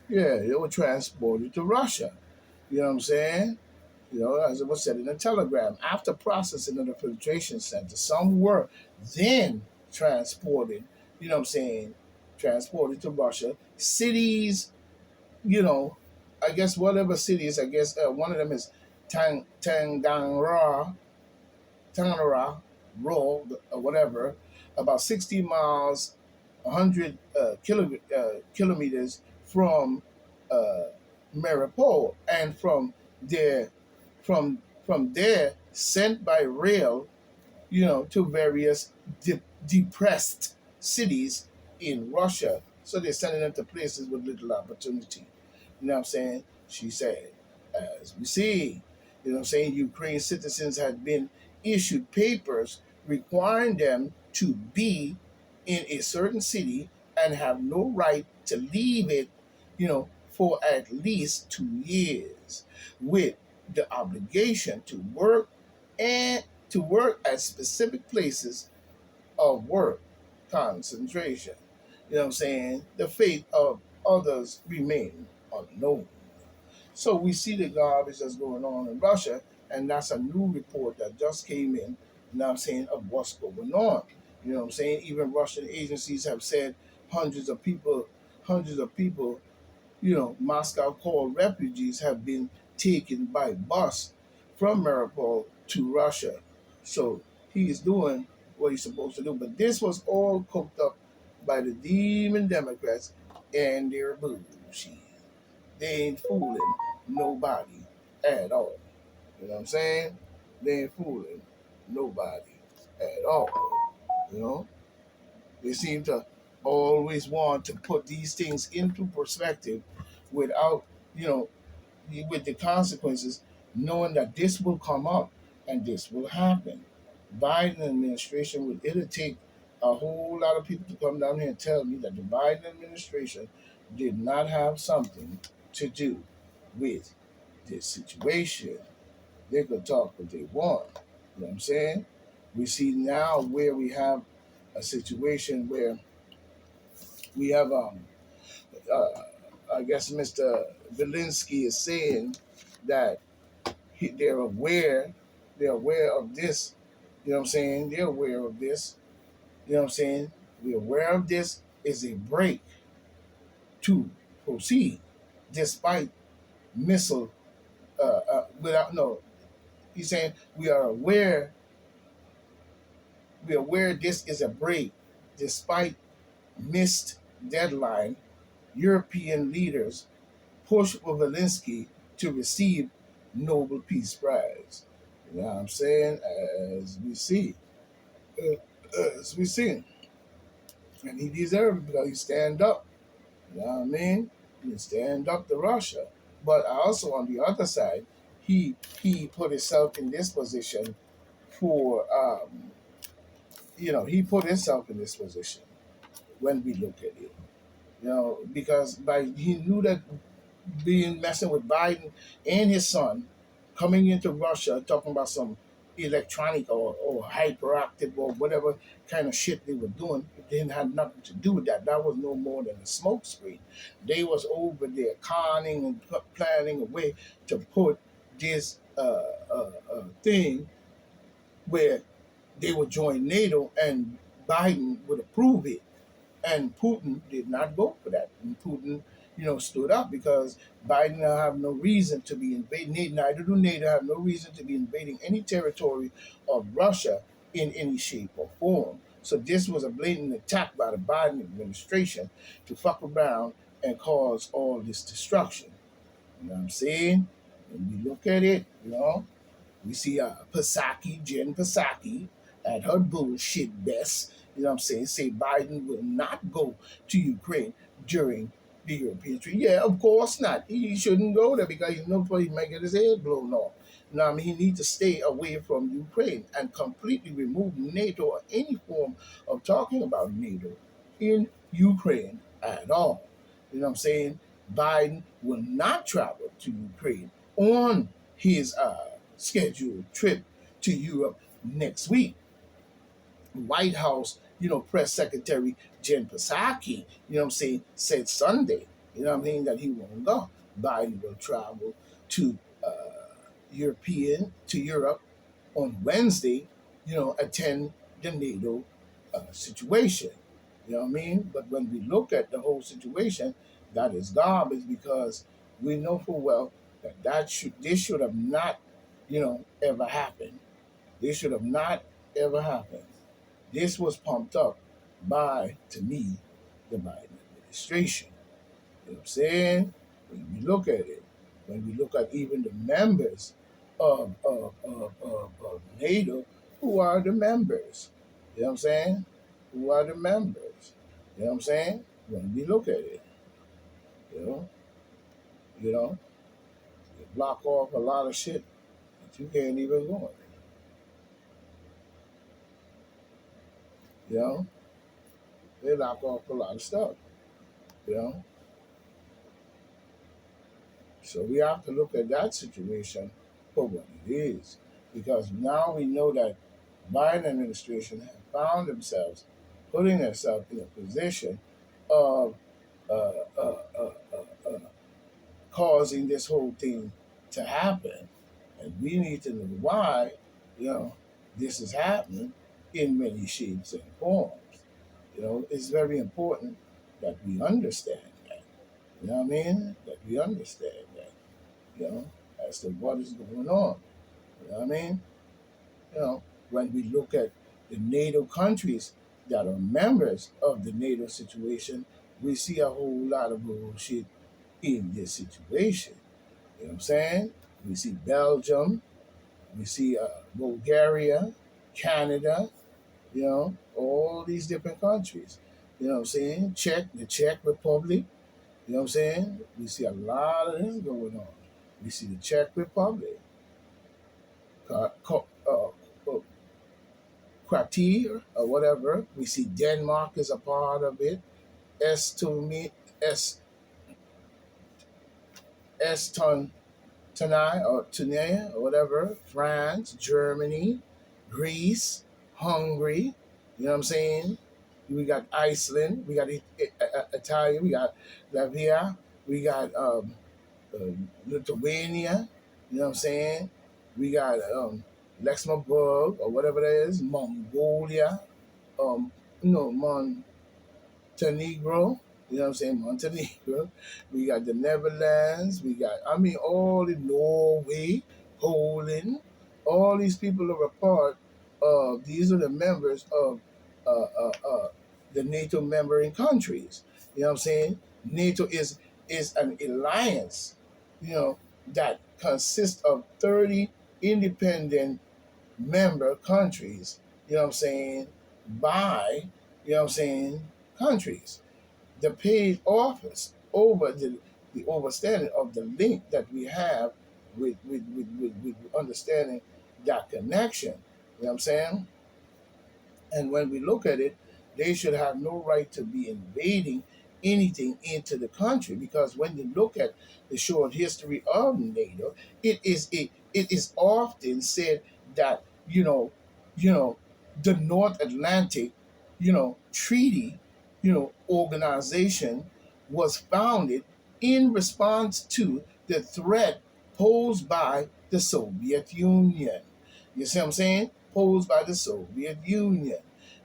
Yeah, they were transported to Russia. You know what I'm saying? As it was said in the telegram, after processing in the filtration center, some were then transported, you know what I'm saying, transported to Russia. Cities, you know, I guess whatever cities, I guess one of them is Tanganara, Raw, or whatever, about 60 miles, 100 kilometers from uh, Mariupol, and there, from there, sent by rail, to various depressed cities in Russia. So they're sending them to places with little opportunity. You know what I'm saying? She said, as we see, Ukraine citizens had been issued papers requiring them to be in a certain city and have no right to leave it, for at least 2 years, with the obligation to work at specific places of work concentration. You know what I'm saying? The fate of others remain unknown. So we see the garbage that's going on in Russia, and that's a new report that just came in, you know what I'm saying, of what's going on. You know what I'm saying? Even Russian agencies have said hundreds of people, hundreds of people, Moscow called refugees have been taken by bus from Mariupol to Russia. So he's doing what he's supposed to do. But this was all cooked up by the demon Democrats and their bullshit. They ain't fooling nobody at all. You know what I'm saying? They ain't fooling nobody at all. You know? They seem to always want to put these things into perspective without, you know, with the consequences, knowing that this will come up and this will happen. Biden administration would it'll take a whole lot of people to come down here and tell me that the Biden administration did not have something to do with this situation. They could talk what they want. You know what I'm saying? We see now where we have a situation where we have uh, I guess Mr. Belinsky is saying that they're aware of this. You know what I'm saying? They're aware of this. You know what I'm saying? We're aware of this is a break to proceed, despite missile. Without no, he's saying we are aware this is a break, despite missed deadline. European leaders push for Zelensky to receive Nobel Peace Prize. You know what I'm saying? As we see, as we see, and he deserves it because he stand up. You know what I mean? He stand up to Russia. But also on the other side, he put himself in this position for he put himself in this position when we look at it. Because he knew that being messing with Biden and his son, coming into Russia, talking about some electronic or hyperactive or whatever kind of shit they were doing. It didn't have nothing to do with that. That was no more than a smoke screen. They was over there conning and planning a way to put this thing where they would join NATO and Biden would approve it. And Putin did not go for that. And Putin, stood up because Biden have no reason to be invading. Neither do NATO have no reason to be invading any territory of Russia in any shape or form. So this was a blatant attack by the Biden administration to fuck around and cause all this destruction. You know what I'm saying? When we look at it, we see Jen Psaki, at her bullshit best, you know what I'm saying, say Biden will not go to Ukraine during the European trip. Yeah, of course not. He shouldn't go there because he might get his head blown off. You know what I mean? He needs to stay away from Ukraine and completely remove NATO or any form of talking about NATO in Ukraine at all. You know what I'm saying? Biden will not travel to Ukraine on his scheduled trip to Europe next week. White House, press secretary Jen Psaki, said Sunday You know what I mean? That he won't go. Biden will travel to Europe on Wednesday, attend the NATO situation. You know what I mean? But when we look at the whole situation, that is garbage because we know full well that this should have not, ever happened. This should have not ever happened. This was pumped up by, to me, the Biden administration. You know what I'm saying? When we look at it, when we look at even the members of NATO, who are the members? You know what I'm saying? Who are the members? You know what I'm saying? When we look at it, you know, you know, they block off a lot of shit that you can't even go in. You know, they lock off a lot of stuff. You know, so we have to look at that situation for what it is, because now we know that Biden administration have found themselves putting themselves in a position of uh, uh, uh, uh, uh, causing this whole thing to happen, and we need to know why, you know, this is happening in many shapes and forms. It's very important that we understand that. You know what I mean? That we understand that. You know, as to what is going on. You know what I mean? When we look at the NATO countries that are members of the NATO situation, we see a whole lot of bullshit in this situation. You know what I'm saying? We see Belgium, we see Bulgaria, Canada, all these different countries. You know what I'm saying? The Czech Republic, you know what I'm saying? We see a lot of this going on. We see the Czech Republic, Croatia or whatever. We see Denmark is a part of it. Estonia, Eston, Tunisia or whatever. France, Germany, Greece, Hungary. You know what I'm saying? We got Iceland. We got Italy. We got Latvia. We got uh, Lithuania. You know what I'm saying? We got Luxembourg or whatever that is. Mongolia. Um, Montenegro. You know what I'm saying? Montenegro. We got the Netherlands. We got, all in Norway, Poland. All these people are a part of, these are the members of uh, uh, uh, the NATO membering countries. You know what I'm saying? NATO is an alliance, that consists of 30 independent member countries, you know what I'm saying, by, countries. The paid office over the understanding of the link that we have with understanding that connection. You know what I'm saying? And when we look at it, they should have no right to be invading anything into the country, because when you look at the short history of NATO, it is often said that you know the North Atlantic treaty organization was founded in response to the threat posed by the Soviet Union. You see what I'm saying? Posed by the Soviet Union.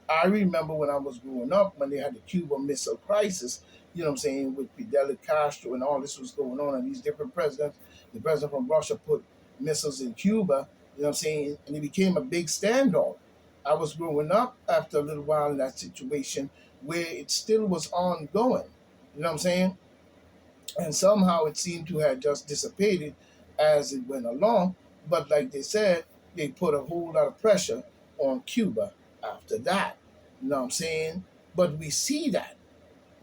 I remember when I was growing up, when they had the Cuban Missile Crisis, you know what I'm saying, with Fidel Castro and all this was going on, and these different presidents, the president from Russia put missiles in Cuba, you know what I'm saying, and it became a big standoff. I was growing up after a little while in that situation where it still was ongoing, you know what I'm saying? And somehow it seemed to have just dissipated as it went along. But like they said, they put a whole lot of pressure on Cuba after that. You know what I'm saying? But we see that.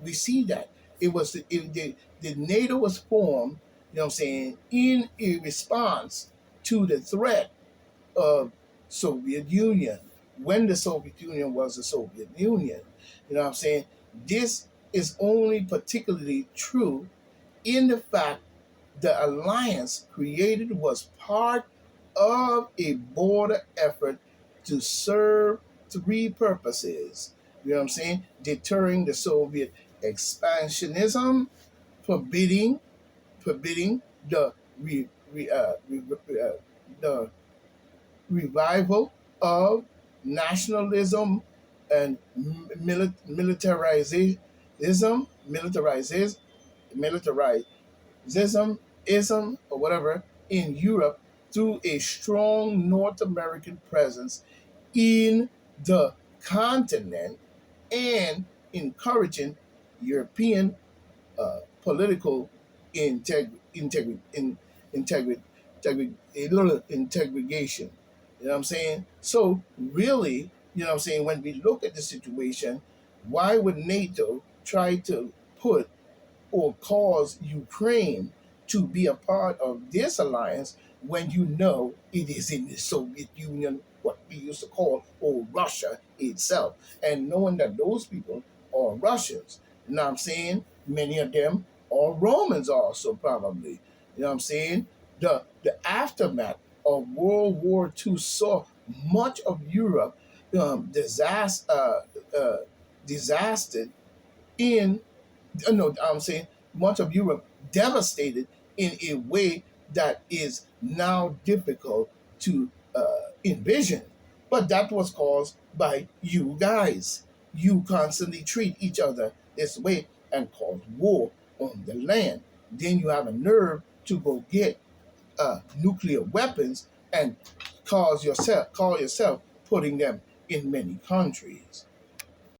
We see that. The NATO was formed, you know what I'm saying, in a response to the threat of Soviet Union, when the Soviet Union was the Soviet Union. You know what I'm saying? This is only particularly true in the fact the alliance created was part of a border effort to serve three purposes. You know what I'm saying? Deterring the Soviet expansionism, forbidding forbidding the re, re, re, the revival of nationalism and militarism, ism, or whatever in Europe through a strong North American presence in the continent and encouraging European political integration. Integration. You know what I'm saying? So really, you know what I'm saying, when we look at the situation, why would NATO try to put or cause Ukraine to be a part of this alliance when you know it is in the Soviet Union, what we used to call, or Russia itself? And knowing that those people are Russians, you know what I'm saying? Many of them are Romans also, probably. You know what I'm saying? The aftermath of World War II saw much of Europe disastered in no, I'm saying much of Europe devastated in a way that is now difficult to envision. But that was caused by you guys. You constantly treat each other this way and cause war on the land. Then you have a nerve to go get nuclear weapons and call yourself putting them in many countries.